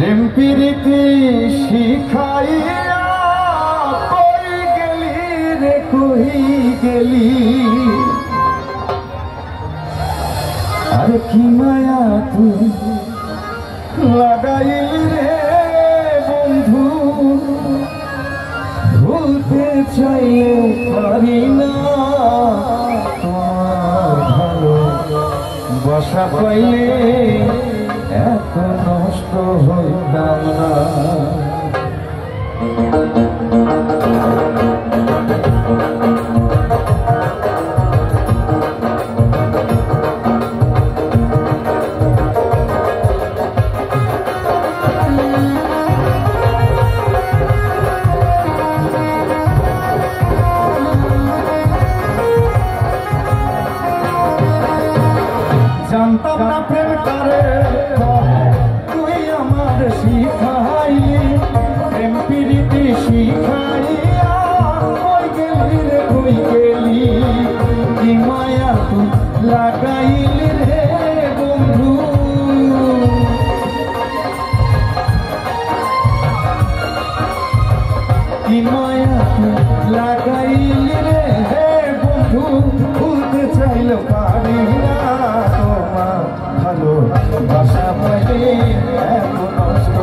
প্রেম প্রীতি শিখাইয়া কই গেলি রে কই গেলি আরে কি মায়া তুই লাগাইলি রে বন্ধু ভুলতে চাইলে পারি না ভালো বসা পাইলে এত নষ্ট হইতাম না জানতাম না প্রেম করে তুই আমার শিখাইলি প্রেম প্রীতি শিখাইয়া কই গেলি রে কই গেলি কি মায়া তুই লাগাইলি রে বন্ধু কি মায়া তুই লাগাইলি রে বন্ধু ভুলতে চাইলে পারি না ভালো বাসা পাইলে এত নষ্ট